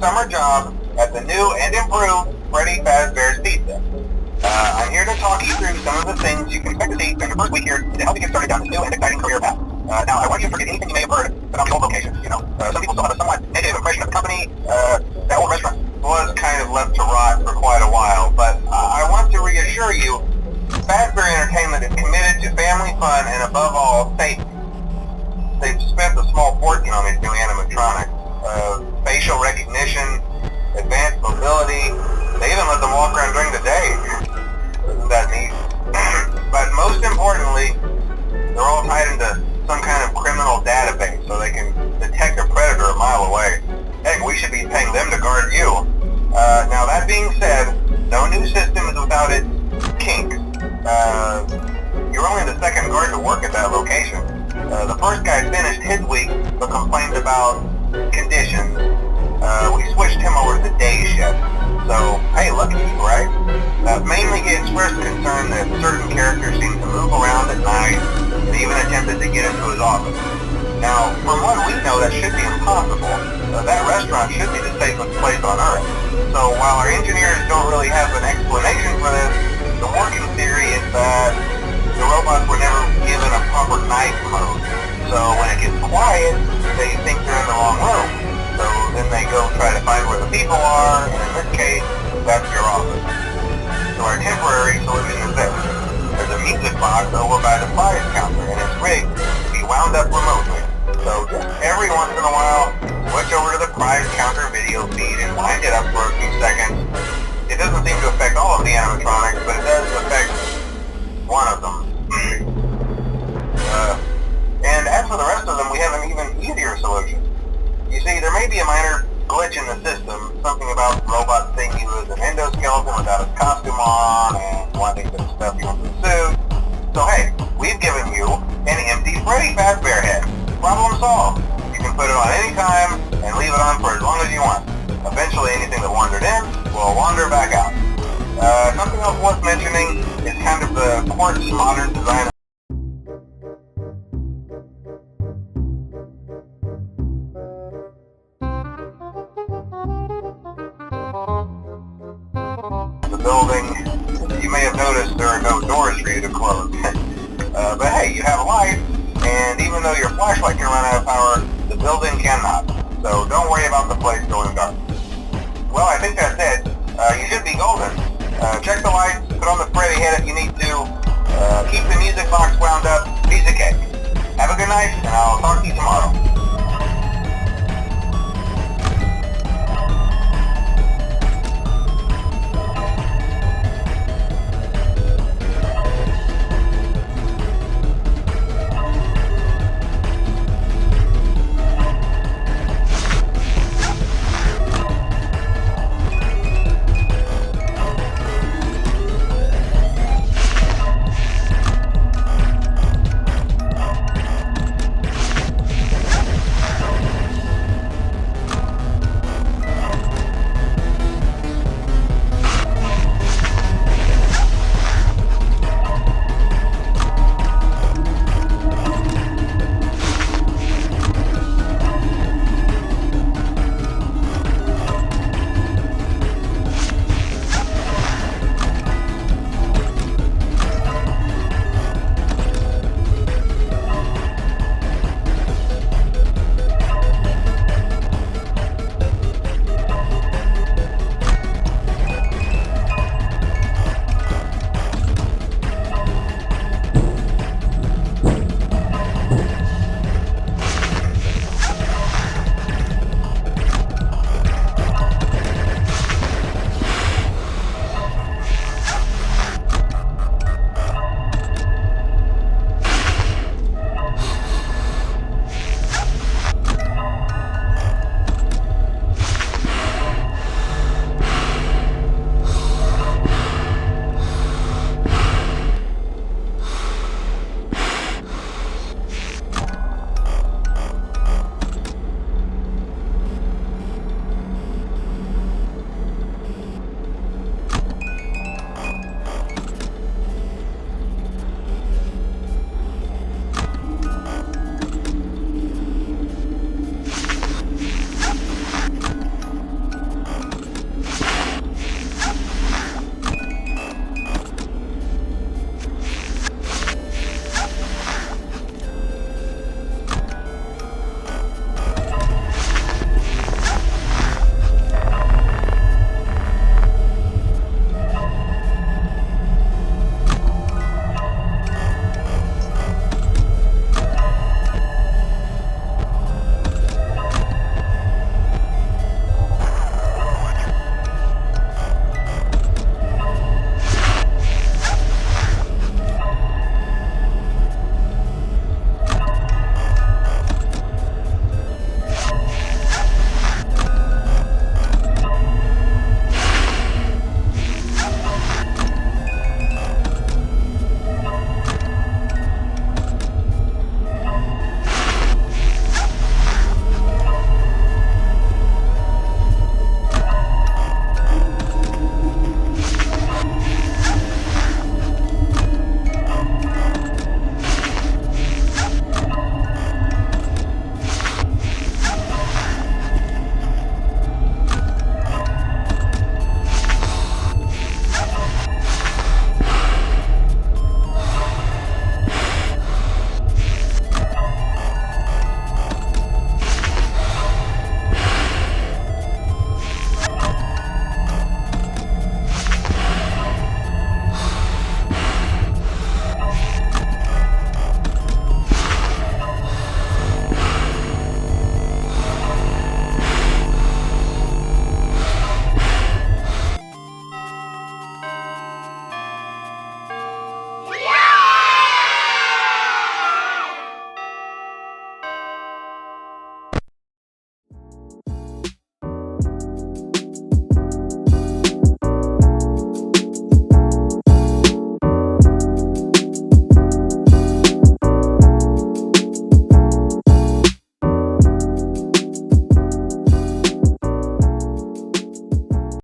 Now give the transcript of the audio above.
summer job at the new and improved Freddy Fazbear's Pizza. I'm here to talk you through some of the things you can expect to see during your first week here to help you get started down this new and exciting career path. Now, I want you to forget anything you may have heard about the old location. Some people still have a somewhat negative impression of the company. That old restaurant was kind of left to rot for quite a while, but I want to reassure you, Fazbear Entertainment is committed to family fun and above all, safety. They've spent a small fortune on these new animatronics. Facial recognition, advanced mobility. They even let them walk around during the day. Isn't that neat? But most importantly, they're all tied into some kind of criminal database so they can detect a predator a mile away. Heck, we should be paying them to guard you. Now that being said, no new system is without its kinks. You're only the second guard to work at that location. The first guy finished his week but complained about conditions. We switched him over to the day shift. So, hey, lucky you, right? Mainly he expressed concern that certain characters seem to move around at night and even attempted to get into his office. Now, from what we know, that should be impossible. That restaurant should be the safest place on Earth. So while our engineers don't really have an explanation for this, the working theory is that the robots were never given a proper night mode. So when it gets quiet, they think they're in the wrong room. So then they go try to find where the people are, and in this case, that's your office. So our temporary solution is this. There's a music box over by the prize counter, and it's rigged to be wound up remotely. So just every once in a while, switch over to the prize counter video feed and wind it up for a few seconds. It doesn't seem to affect all of the animatronics, but it does affect one of them. And as for the rest of them, we have an even easier solution. You see, there may be a minor glitch in the system, something about the robot seeing you as an endoskeleton without his costume on and wanting to stuff you into the suit. So hey, we've given you an empty Freddy Fazbear head. Problem solved. You can put it on any time and leave it on for as long as you want. Eventually anything that wandered in will wander back out. Something else worth mentioning is kind of the quirky modern design of the building. You may have noticed there are no doors for you to close. But hey, you have a light, and even though your flashlight can run out of power, the building cannot. So don't worry about the place going dark. Well, I think that's it. You should be golden. Check the lights, put on the Freddy head if you need to, keep the music box wound up, piece of cake. Have a good night, and I'll talk to you tomorrow.